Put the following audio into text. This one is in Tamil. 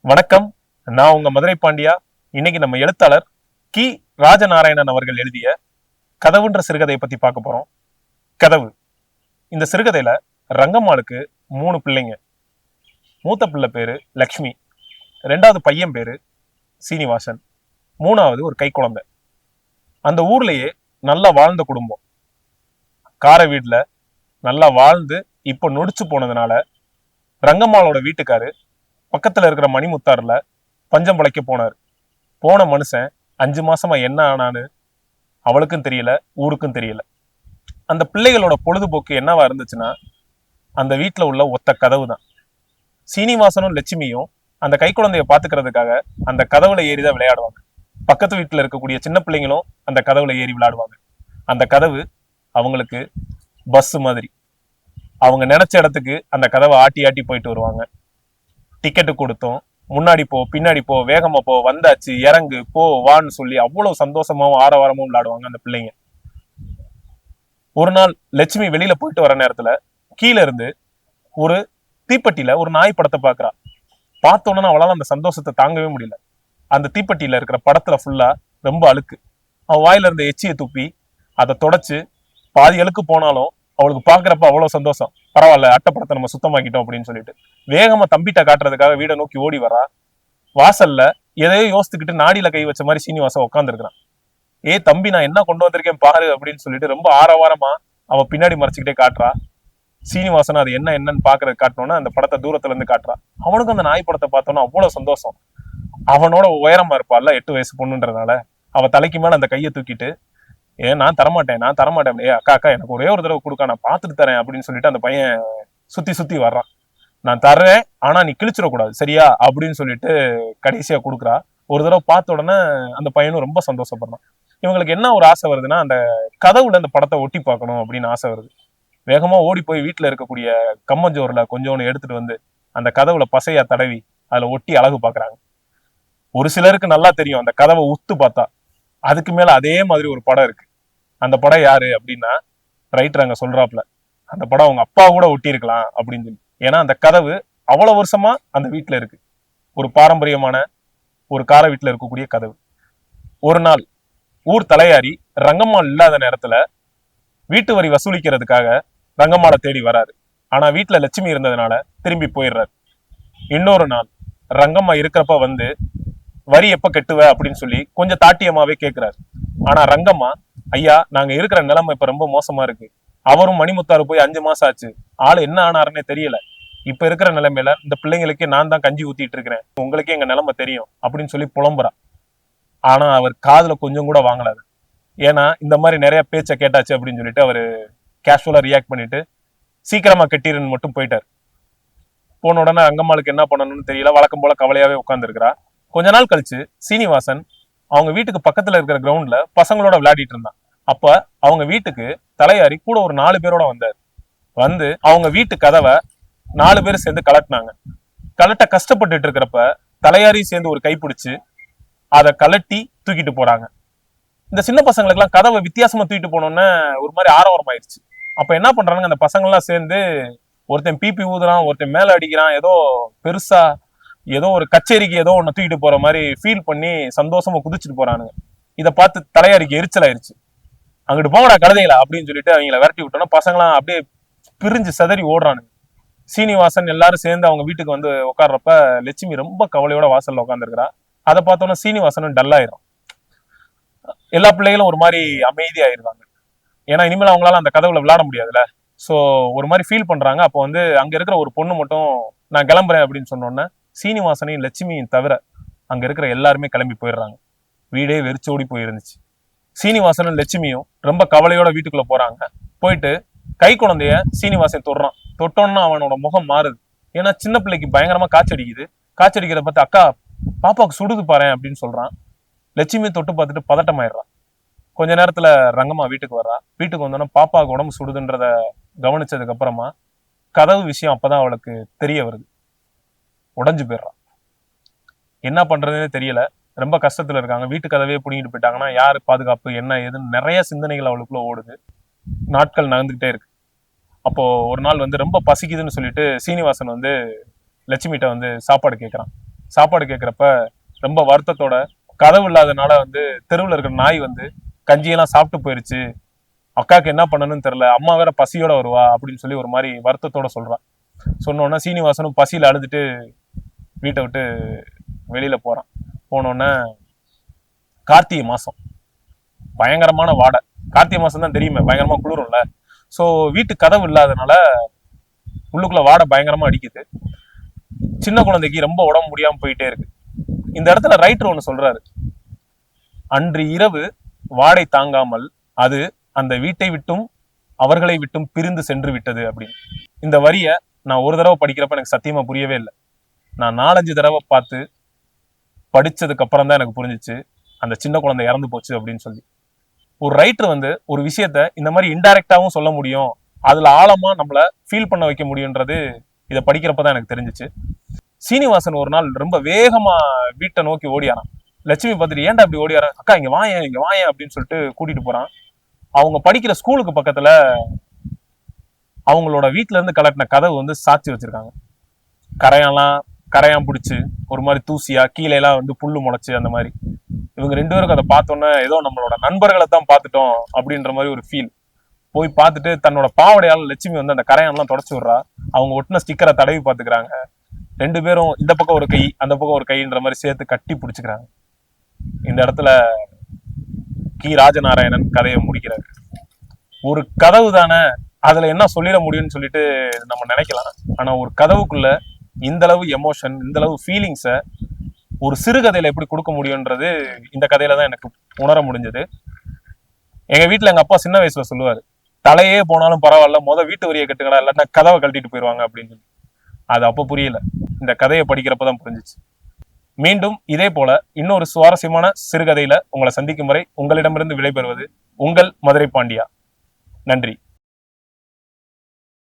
வணக்கம். நான் உங்க மதுரை பாண்டியா. இன்னைக்கு நம்ம எழுத்தாளர் கி ராஜநாராயணன் அவர்கள் எழுதிய கதவுன்ற சிறுகதையை பத்தி பார்க்க போறோம். கதவு. இந்த சிறுகதையில ரங்கம்மாளுக்கு 3 பிள்ளைங்க. மூத்த பிள்ளை பேரு லக்ஷ்மி, 2வது பையன் பேரு சீனிவாசன், 3வது ஒரு கை குழந்தை. அந்த ஊர்லயே நல்லா வாழ்ந்த குடும்பம். கார வீட்டுல நல்லா வாழ்ந்து இப்ப நொடிச்சு போனதுனால ரங்கம்மாளோட வீட்டுக்காரு பக்கத்துல இருக்கிற மணிமுத்தாறுல பஞ்சம் பிழைக்க போனார். போன மனுஷன் 5 மாசமா என்ன ஆனான்னு அவளுக்கும் தெரியல, ஊருக்கும் தெரியல. அந்த பிள்ளைகளோட பொழுதுபோக்கு என்னவா இருந்துச்சுன்னா, அந்த வீட்டுல உள்ள ஒத்த கதவு தான். சீனிவாசனும் லட்சுமியும் அந்த கை குழந்தைய பாத்துக்கிறதுக்காக அந்த கதவுல ஏறிதான் விளையாடுவாங்க. பக்கத்து வீட்டுல இருக்கக்கூடிய சின்ன பிள்ளைங்களும் அந்த கதவுல ஏறி விளையாடுவாங்க. அந்த கதவு அவங்களுக்கு பஸ் மாதிரி. அவங்க நினைச்ச இடத்துக்கு அந்த கதவை ஆட்டி ஆட்டி போயிட்டு வருவாங்க. டிக்கெட்டு கொடுத்தோம், முன்னாடி போ, பின்னாடி போ, வேகமா போ, வந்தாச்சு, இறங்கு, போ, வான்னு சொல்லி அவ்வளவு சந்தோஷமாவும் ஆரவாரமும் விளையாடுவாங்க அந்த பிள்ளைங்க. ஒரு நாள் லட்சுமி வெளியில போயிட்டு வர நேரத்துல கீழே இருந்து ஒரு தீப்பெட்டியில ஒரு நாய் படத்தை பாக்குறா. பார்த்தோன்னா அவளால அந்த சந்தோஷத்தை தாங்கவே முடியல. அந்த தீப்பெட்டியில இருக்கிற படத்துல ஃபுல்லா ரொம்ப அழுக்கு. அவன் வாயில இருந்த எச்சியை துப்பி அதை தொடச்சு பாதி அழுக்கு போனாலும் அவளுக்கு பாக்குறப்ப அவ்வளவு சந்தோஷம். பரவாயில்ல, அட்டைப்படத்தை நம்ம சுத்தமாக்கிட்டோம் அப்படின்னு சொல்லிட்டு வேகமா தம்பிட்ட காட்டுறதுக்காக வீடை நோக்கி ஓடி வரா. வாசல்ல எதையோ யோசித்துக்கிட்டு நாடியில கை வச்ச மாதிரி சீனிவாசன் உட்கார்ந்து இருக்கிறான். தம்பி, நான் என்ன கொண்டு வந்திருக்கேன் பாரு அப்படின்னு சொல்லிட்டு ரொம்ப ஆரவாரமா அவ பின்னாடி மறைச்சுக்கிட்டே காட்டுறா. சீனிவாசன் அது என்னன்னு பாக்குறது காட்டணும்னா அந்த படத்தை தூரத்துல இருந்து காட்டுறா. அவனுக்கு அந்த நாய் படத்தை பார்த்தோன்னா அவ்வளவு சந்தோஷம். அவனோட உயரமா இருப்பாள்ல, 8 வயசு பொண்ணுன்றதுனால அவ தலைக்கு மேல அந்த கையை தூக்கிட்டு, நான் தரமாட்டேன், நான் தரமாட்டேன், அக்கா அக்கா எனக்கு ஒரே ஒரு தடவை கொடுக்க, நான் பார்த்துட்டு தரேன் அப்படின்னு சொல்லிட்டு அந்த பையன் சுத்தி சுத்தி வர்றான். நான் தர்றேன், ஆனா நீ கிழிச்சிடக்கூடாது சரியா அப்படின்னு சொல்லிட்டு கடைசியா கொடுக்குறா. ஒரு தடவை பார்த்த உடனே அந்த பையனும் ரொம்ப சந்தோஷப்படுறான். இவங்களுக்கு என்ன ஒரு ஆசை வருதுன்னா, அந்த கதவுல அந்த படத்தை ஒட்டி பார்க்கணும் அப்படின்னு ஆசை வருது. வேகமா ஓடி போய் வீட்டுல இருக்கக்கூடிய கம்மஞ்சோறுல கொஞ்சோன்னு எடுத்துட்டு வந்து அந்த கதவுல பசையா தடவி அதுல ஒட்டி அழகு பாக்குறாங்க. ஒரு சிலருக்கு நல்லா தெரியும், அந்த கதவை உத்து பார்த்தா அதுக்கு மேல அதே மாதிரி ஒரு படம் இருக்கு. அந்த படம் யாரு அப்படின்னா, ரைட்டர் அங்க சொல்றாப்ல, அந்த படம் அவங்க அப்பா கூட ஒட்டி இருக்கலாம் அப்படின்னு சொல்லி. ஏன்னா அந்த கதவு அவ்வளவு வருஷமா அந்த வீட்டுல இருக்கு. ஒரு பாரம்பரியமான ஒரு கார வீட்டுல இருக்கக்கூடிய கதவு. ஒரு நாள் ஊர் தலையாரி ரங்கம்மாள் இல்லாத நேரத்துல வீட்டு வரி வசூலிக்கிறதுக்காக ரங்கம்மாளை தேடி வராரு. ஆனா வீட்டுல லட்சுமி இருந்ததுனால திரும்பி போயிடுறாரு. இன்னொரு நாள் ரங்கம்மா இருக்கிறப்ப வந்து வரி எப்ப கட்டுவ அப்படின்னு சொல்லி கொஞ்சம் தாட்டியமாவே கேட்கிறாரு. ஆனா ரங்கம்மா, ஐயா நாங்க இருக்கிற நிலைமை இப்ப ரொம்ப மோசமா இருக்கு, அவரும் மணிமுத்தாறு போய் 5 மாசம் ஆச்சு, ஆளு என்ன ஆனாருன்னே தெரியல, இப்ப இருக்கிற நிலைமையில இந்த பிள்ளைங்களுக்கே நான் தான் கஞ்சி ஊத்திட்டு இருக்கிறேன், உங்களுக்கே எங்க நிலைமை தெரியும் அப்படின்னு சொல்லி புலம்புறா. ஆனா அவர் காதுல கொஞ்சம் கூட வாங்கல. ஏன்னா இந்த மாதிரி நிறைய பேச்சை கேட்டாச்சு அப்படின்னு சொல்லிட்டு அவரு கேஷுவலா ரியாக்ட் பண்ணிட்டு சீக்கிரமா கட்டிருன்னு மட்டும் போயிட்டாரு. போன உடனே ரங்கம்மாளுக்கு என்ன பண்ணணும்னு தெரியல, வழக்கம் போல கவலையாவே உட்கார்ந்து இருக்கிறா. கொஞ்ச நாள் கழிச்சு சீனிவாசன் அவங்க வீட்டுக்கு பக்கத்துல இருக்கிற கிரவுண்ட்ல பசங்களோட விளையாடிட்டு இருந்தான். அப்ப அவங்க வீட்டுக்கு தலையாரி கூட ஒரு 4 பேரோட வந்தார். வந்து அவங்க வீட்டு கதவை 4 பேர் சேர்ந்து கலட்டினாங்க. கலட்ட கஷ்டப்பட்டுட்டு இருக்கிறப்ப தலையாரி சேர்ந்து ஒரு கைப்பிடிச்சு அதை கலட்டி தூக்கிட்டு போறாங்க. இந்த சின்ன பசங்களுக்கு எல்லாம் கதவை வித்தியாசமா தூக்கிட்டு போனோன்னு ஒரு மாதிரி ஆரவாரம் ஆயிடுச்சு. அப்ப என்ன பண்றாங்க, அந்த பசங்க எல்லாம் சேர்ந்து ஒருத்தன் பிபி ஊதுறான், ஒருத்தன் மேல அடிக்கிறான், ஏதோ பெருசா ஏதோ ஒரு கச்சேரிக்கு ஏதோ ஒண்ணு தூக்கிட்டு போற மாதிரி ஃபீல் பண்ணி சந்தோஷமா குதிச்சுட்டு போறானுங்க. இதை பார்த்து தலையாரிக்கு எரிச்சல் ஆயிருச்சு. அங்கிட்டு போங்கடா கழுதைகளா அப்படின்னு சொல்லிட்டு அவங்கள விரட்டி விட்டோன்னா பசங்களாம் அப்படியே பிரிஞ்சு செதறி ஓடுறானுங்க. சீனிவாசன் எல்லாரும் சேர்ந்து அவங்க வீட்டுக்கு வந்து உட்கார்றப்ப லட்சுமி ரொம்ப கவலையோட வாசல்ல உட்காந்துருக்கிறா. அதை பார்த்தோன்னா சீனிவாசனும் டல்லாயிரும். எல்லா பிள்ளைகளும் ஒரு மாதிரி அமைதியாயிருந்தாங்க. ஏன்னா இனிமேல் அவங்களால அந்த கதவுல விளையாட முடியாதுல்ல. ஸோ ஒரு மாதிரி ஃபீல் பண்றாங்க. அப்போ வந்து அங்க இருக்கிற ஒரு பொண்ணு மட்டும் நான் கிளம்புறேன் அப்படின்னு சொன்னோன்னே சீனிவாசனையும் லட்சுமியும் தவிர அங்க இருக்கிற எல்லாருமே கிளம்பி போயிடுறாங்க. வீடே வெறிச்சோடி போயிருந்துச்சு. சீனிவாசனும் லட்சுமியும் ரொம்ப கவலையோட வீட்டுக்குள்ள போறாங்க. போயிட்டு கை குழந்தைய சீனிவாசன் தொடுறான். தொட்டோன்னா அவனோட முகம் மாறுது. ஏன்னா சின்ன பிள்ளைக்கு பயங்கரமா காய்ச்சடிக்குது. காய்ச்சடிக்கிறத பார்த்து அக்கா பாப்பாவுக்கு சுடுது பாரு அப்படின்னு சொல்றான். லட்சுமி தொட்டு பார்த்துட்டு பதட்டமாயிடுறான். கொஞ்ச நேரத்துல ரங்கம்மா வீட்டுக்கு வர்றா. வீட்டுக்கு வந்தோன்னா பாப்பாவுக்கு உடம்பு சுடுதுன்றத கவனிச்சதுக்கு அப்புறமா கதவு விஷயம் அப்பதான் அவளுக்கு தெரிய வருது. உடஞ்சு போயிடுறான். என்ன பண்றதுன்னு தெரியல, ரொம்ப கஷ்டத்துல இருக்காங்க. வீட்டு கதவே புடிங்கிட்டு போயிட்டாங்கன்னா யாரு பாதுகாப்பு, என்ன ஏதுன்னு நிறைய சிந்தனைகள் அவளுக்குள்ள ஓடுது. நாட்கள் நகர்ந்துகிட்டே இருக்கு. அப்போ ஒரு நாள் வந்து ரொம்ப பசிக்குதுன்னு சொல்லிட்டு சீனிவாசன் வந்து லட்சுமிகிட்ட வந்து சாப்பாடு கேட்கறான். சாப்பாடு கேட்குறப்ப ரொம்ப வருத்தத்தோட, கதவு இல்லாதனால வந்து தெருவில் இருக்கிற நாய் வந்து கஞ்சியெல்லாம் சாப்பிட்டு போயிருச்சு, அக்காவுக்கு என்ன பண்ணணும்னு தெரியல, அம்மா வேற பசியோட வருவா அப்படின்னு சொல்லி ஒரு மாதிரி வருத்தத்தோட சொல்றான். சொன்னோன்னே சீனிவாசனும் பசியில அழுதுட்டு வீட்டை விட்டு வெளியில போறான். போனோடனே கார்த்திகை மாசம், பயங்கரமான வாடை. கார்த்திகை மாசம் தான் தெரியுமே, பயங்கரமா குளிரும்ல. ஸோ வீட்டு கதவு இல்லாதனால உள்ளுக்குள்ள வாடை பயங்கரமா அடிக்குது. சின்ன குழந்தைக்கு ரொம்ப உடம்பு முடியாம போயிட்டே இருக்கு. இந்த இடத்துல ரைட்டர் ஒன்று சொல்றாரு, அன்று இரவு வாடை தாங்காமல் அது அந்த வீட்டை விட்டும் அவர்களை விட்டும் பிரிந்து சென்று விட்டது அப்படின்னு. இந்த வரிய நான் ஒரு தடவை படிக்கிறப்ப எனக்கு சத்தியமா புரியவே இல்லை. நான் 4-5 தடவை பார்த்து படிச்சதுக்கு அப்புறம் தான் எனக்கு புரிஞ்சிச்சு அந்த சின்ன குழந்தை இறந்து போச்சு அப்படின்னு சொல்லி. ஒரு ரைட்டர் வந்து ஒரு விஷயத்த இந்த மாதிரி இன்டைரக்டாவும் சொல்ல முடியும், அதுல ஆழமா நம்மள ஃபீல் பண்ண வைக்க முடியுன்றது இதை படிக்கிறப்பதான் எனக்கு தெரிஞ்சிச்சு. சீனிவாசன் ஒரு நாள் ரொம்ப வேகமா வீட்டை நோக்கி ஓடியாரான். லட்சுமி பார்த்துட்டு, ஏன்டா அப்படி ஓடியாரன், அக்கா இங்க வாயேன் அப்படின்னு சொல்லிட்டு கூட்டிட்டு போறான். அவங்க படிக்கிற ஸ்கூலுக்கு பக்கத்துல அவங்களோட வீட்டுல இருந்து கலட்டின கதவு வந்து சாட்சி வச்சிருக்காங்க. கரையான் பிடிச்சு ஒரு மாதிரி தூசியா, கீழே எல்லாம் வந்து புல்லு முளைச்சு அந்த மாதிரி. இவங்க 2 பேருக்கு அதை பார்த்தோன்னே ஏதோ நம்மளோட நண்பர்களை தான் பார்த்துட்டோம் அப்படின்ற மாதிரி ஒரு ஃபீல். போய் பார்த்துட்டு தன்னோட பாவடையால லட்சுமி வந்து அந்த கரையான்லாம் தொடச்சு விடுறா. அவங்க ஒட்டின ஸ்டிக்கரை தடவி பார்த்துக்கிறாங்க. 2 பேரும் இந்த பக்கம் ஒரு கை அந்த பக்கம் ஒரு கைன்ற மாதிரி சேர்த்து கட்டி பிடிச்சுக்கிறாங்க. இந்த இடத்துல கி ராஜநாராயணன் கதையை முடிக்கிறாரு. ஒரு கதவு தானே, அதுல என்ன சொல்லிட முடியும்னு சொல்லிட்டு நம்ம நினைக்கலாம். ஆனா ஒரு கதவுக்குள்ள இந்த அளவு எமோஷன், இந்த அளவு ஃபீலிங்ஸை ஒரு சிறுகதையில எப்படி கொடுக்க முடியும்ன்றது இந்த கதையில தான் எனக்கு உணர முடிஞ்சது. எங்க வீட்டுல எங்க அப்பா சின்ன வயசுல சொல்லுவாரு, தலையே போனாலும் பரவாயில்ல, வீட்டு வரியை கட்டுங்கடா, இல்லாட்டா கதவை கழட்டிட்டு போயிடுவாங்க அப்படின்னு சொல்லி. அது அப்ப புரியல, இந்த கதையை படிக்கிறப்பதான் புரிஞ்சிச்சு. மீண்டும் இதே போல இன்னொரு சுவாரஸ்யமான சிறுகதையில உங்களை சந்திக்கும் வரை உங்களிடமிருந்து விடைபெறுவது உங்கள் மதுரை பாண்டியா. நன்றி.